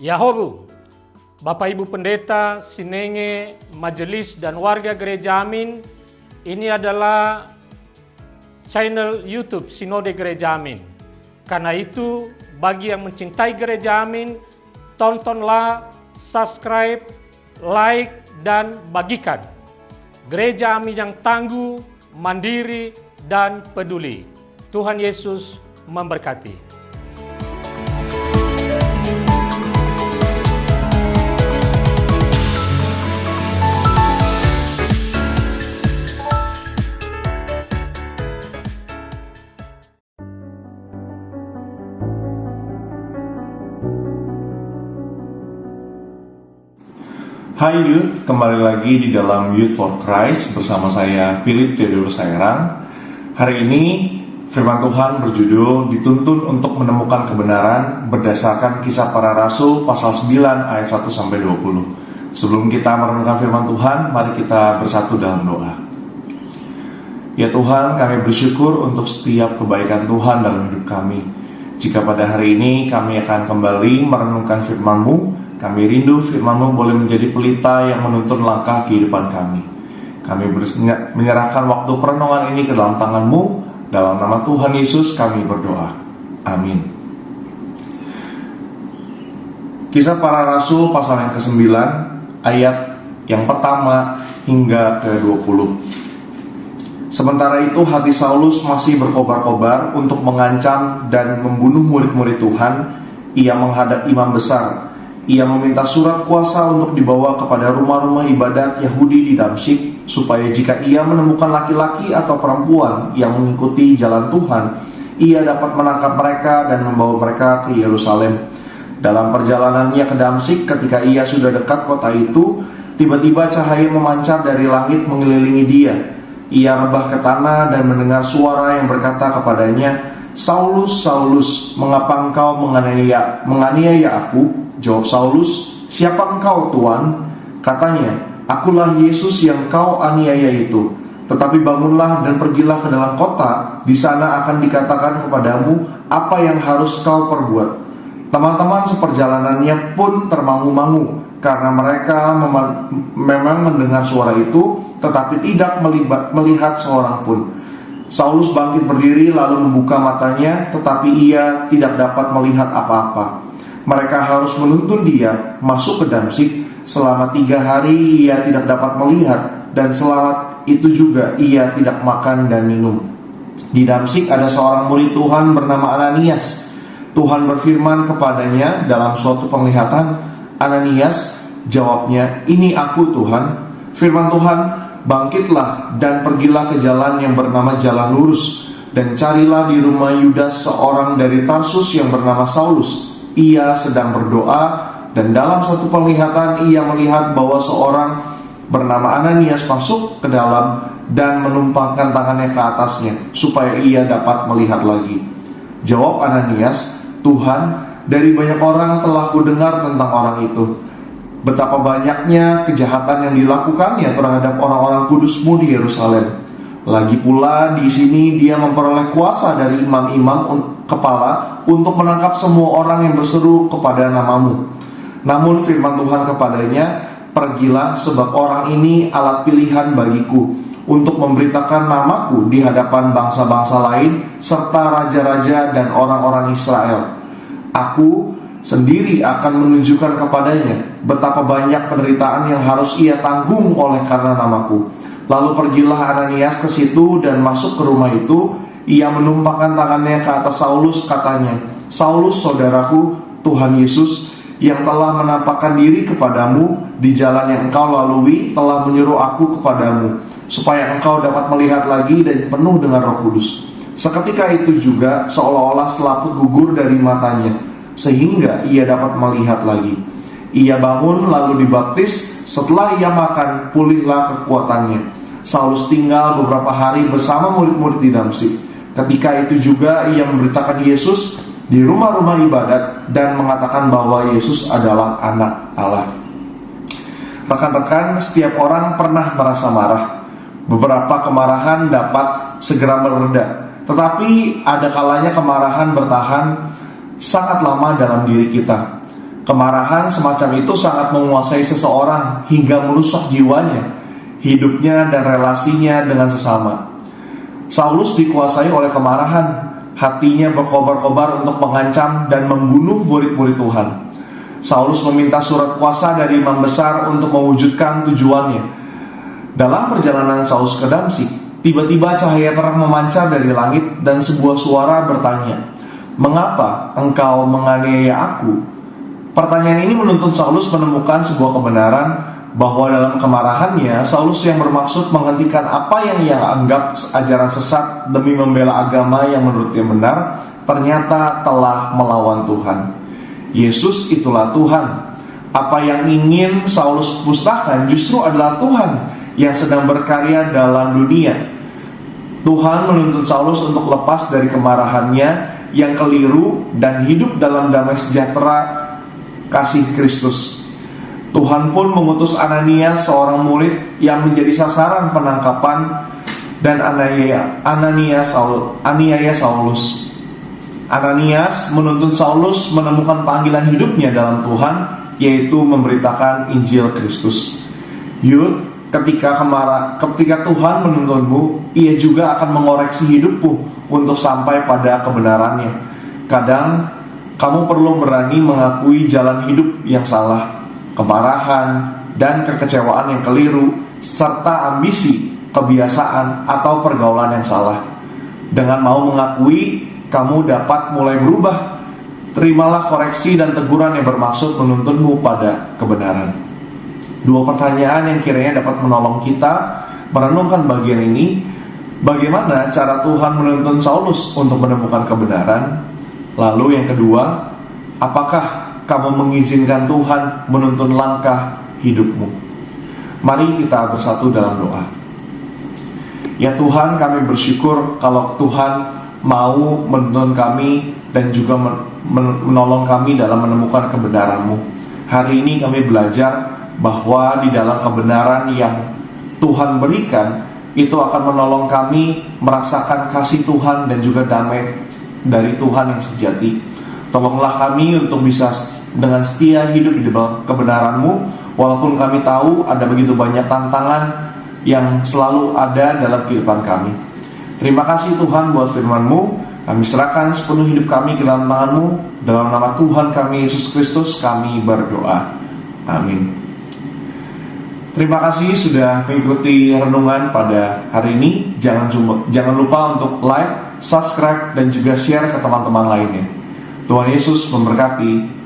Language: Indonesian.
Yahobu, Bapak Ibu Pendeta, Sinenge, Majelis dan warga Gereja Amin, ini adalah channel YouTube Sinode Gereja Amin. Karena itu, bagi yang mencintai Gereja Amin, tontonlah, subscribe, like, dan bagikan. Gereja Amin yang tangguh, mandiri, dan peduli. Tuhan Yesus memberkati. Hai Youth, kembali lagi di dalam Youth for Christ bersama saya Philip Theodorus Sairang. Hari ini firman Tuhan berjudul Dituntun untuk menemukan kebenaran berdasarkan Kisah Para Rasul pasal 9 ayat 1-20. Sebelum kita merenungkan firman Tuhan, mari kita bersatu dalam doa. Ya Tuhan, kami bersyukur untuk setiap kebaikan Tuhan dalam hidup kami. Jika pada hari ini kami akan kembali merenungkan firman-Mu, kami rindu firman-Mu boleh menjadi pelita yang menuntun langkah kehidupan kami. Kami menyerahkan waktu perenungan ini ke dalam tangan-Mu. Dalam nama Tuhan Yesus kami berdoa. Amin. Kisah Para Rasul pasal yang ke-9 ayat yang pertama hingga ke-20. Sementara itu hati Saulus masih berkobar-kobar untuk mengancam dan membunuh murid-murid Tuhan. Ia menghadap imam besar. Ia meminta surat kuasa untuk dibawa kepada rumah-rumah ibadat Yahudi di Damsyik, supaya jika ia menemukan laki-laki atau perempuan yang mengikuti jalan Tuhan, ia dapat menangkap mereka dan membawa mereka ke Yerusalem. Dalam perjalanannya ke Damsyik, ketika ia sudah dekat kota itu, tiba-tiba cahaya memancar dari langit mengelilingi dia. Ia rebah ke tanah dan mendengar suara yang berkata kepadanya, "Saulus, Saulus, mengapa engkau menganiaya aku?" Jawab Saulus, "Siapa engkau, Tuan?" Katanya, "Akulah Yesus yang kau aniaya itu. Tetapi bangunlah dan pergilah ke dalam kota. Di sana akan dikatakan kepadamu apa yang harus kau perbuat." Teman-teman seperjalanannya pun termangu-mangu, karena mereka memang mendengar suara itu, tetapi tidak melihat seorang pun. Saulus bangkit berdiri lalu membuka matanya, tetapi ia tidak dapat melihat apa-apa. Mereka harus menuntun dia masuk ke Damsyik. Selama 3 hari ia tidak dapat melihat, dan selama itu juga ia tidak makan dan minum. Di Damsyik ada seorang murid Tuhan bernama Ananias. Tuhan berfirman kepadanya dalam suatu penglihatan. "Ananias," jawabnya, "Ini aku, Tuhan." Firman Tuhan, "Bangkitlah dan pergilah ke jalan yang bernama Jalan Lurus, dan carilah di rumah Yudas seorang dari Tarsus yang bernama Saulus. Ia sedang berdoa, dan dalam satu penglihatan ia melihat bahwa seorang bernama Ananias masuk ke dalam dan menumpangkan tangannya ke atasnya, supaya ia dapat melihat lagi." Jawab Ananias, "Tuhan, dari banyak orang telah kudengar tentang orang itu, betapa banyaknya kejahatan yang dilakukannya terhadap orang-orang kudus-Mu di Yerusalem. Lagi pula di sini dia memperoleh kuasa dari imam-imam kepala untuk menangkap semua orang yang berseru kepada nama-Mu. Namun firman Tuhan kepadanya, pergilah, sebab orang ini alat pilihan bagiku untuk memberitakan namaku di hadapan bangsa-bangsa lain serta raja-raja dan orang-orang Israel. Aku sendiri akan menunjukkan kepadanya betapa banyak penderitaan yang harus ia tanggung oleh karena namaku." Lalu pergilah Ananias ke situ dan masuk ke rumah itu. Ia menumpangkan tangannya ke atas Saulus, katanya, "Saulus, saudaraku, Tuhan Yesus yang telah menampakkan diri kepadamu di jalan yang engkau lalui telah menyuruh aku kepadamu, supaya engkau dapat melihat lagi dan penuh dengan Roh Kudus." Seketika itu juga seolah-olah selaput gugur dari matanya, sehingga ia dapat melihat lagi. Ia bangun lalu dibaptis. Setelah ia makan, pulihlah kekuatannya. Saulus tinggal beberapa hari bersama murid-murid di Damsyik. Ketika itu juga ia memberitakan Yesus di rumah-rumah ibadat dan mengatakan bahwa Yesus adalah Anak Allah. Rekan-rekan, setiap orang pernah merasa marah. Beberapa kemarahan dapat segera mereda, tetapi ada kalanya kemarahan bertahan sangat lama dalam diri kita. Kemarahan semacam itu sangat menguasai seseorang hingga merusak jiwanya, hidupnya, dan relasinya dengan sesama. Saulus dikuasai oleh kemarahan. Hatinya berkobar-kobar untuk mengancam dan membunuh murid-murid Tuhan. Saulus meminta surat kuasa dari imam besar untuk mewujudkan tujuannya. Dalam perjalanan Saulus ke Damsyik, tiba-tiba cahaya terang memancar dari langit dan sebuah suara bertanya, "Mengapa engkau menganiaya aku?" Pertanyaan ini menuntun Saulus menemukan sebuah kebenaran bahwa dalam kemarahannya, Saulus yang bermaksud menghentikan apa yang ia anggap ajaran sesat demi membela agama yang menurutnya benar, ternyata telah melawan Tuhan. Yesus itulah Tuhan. Apa yang ingin Saulus musnahkan justru adalah Tuhan yang sedang berkarya dalam dunia. Tuhan menuntut Saulus untuk lepas dari kemarahannya yang keliru dan hidup dalam damai sejahtera kasih Kristus. Tuhan pun mengutus Ananias, seorang murid yang menjadi sasaran penangkapan dan aniaya Saulus. Ananias menuntun Saulus menemukan panggilan hidupnya dalam Tuhan, yaitu memberitakan Injil Kristus. Yud, ketika Tuhan menuntunmu, ia juga akan mengoreksi hidupmu untuk sampai pada kebenarannya. Kadang kamu perlu berani mengakui jalan hidup yang salah, kemarahan, dan kekecewaan yang keliru, serta ambisi, kebiasaan, atau pergaulan yang salah. Dengan mau mengakui, kamu dapat mulai berubah. Terimalah koreksi dan teguran yang bermaksud menuntunmu pada kebenaran. Dua pertanyaan yang kiranya dapat menolong kita merenungkan bagian ini. Bagaimana cara Tuhan menuntun Saulus untuk menemukan kebenaran? Lalu yang kedua, apakah kamu mengizinkan Tuhan menuntun langkah hidupmu? Mari kita bersatu dalam doa. Ya Tuhan, kami bersyukur kalau Tuhan mau menuntun kami dan juga menolong kami dalam menemukan kebenaran-Mu. Hari ini kami belajar bahwa di dalam kebenaran yang Tuhan berikan, itu akan menolong kami merasakan kasih Tuhan dan juga damai dari Tuhan yang sejati. Tolonglah kami untuk bisa dengan setia hidup di dalam kebenaran-Mu, walaupun kami tahu ada begitu banyak tantangan yang selalu ada dalam kehidupan kami. Terima kasih Tuhan buat firman-Mu. Kami serahkan sepenuh hidup kami ke dalam tangan-Mu. Dalam nama Tuhan kami Yesus Kristus kami berdoa. Amin. Terima kasih sudah mengikuti renungan pada hari ini. Jangan lupa untuk like, subscribe, dan juga share ke teman-teman lainnya. Tuhan Yesus memberkati.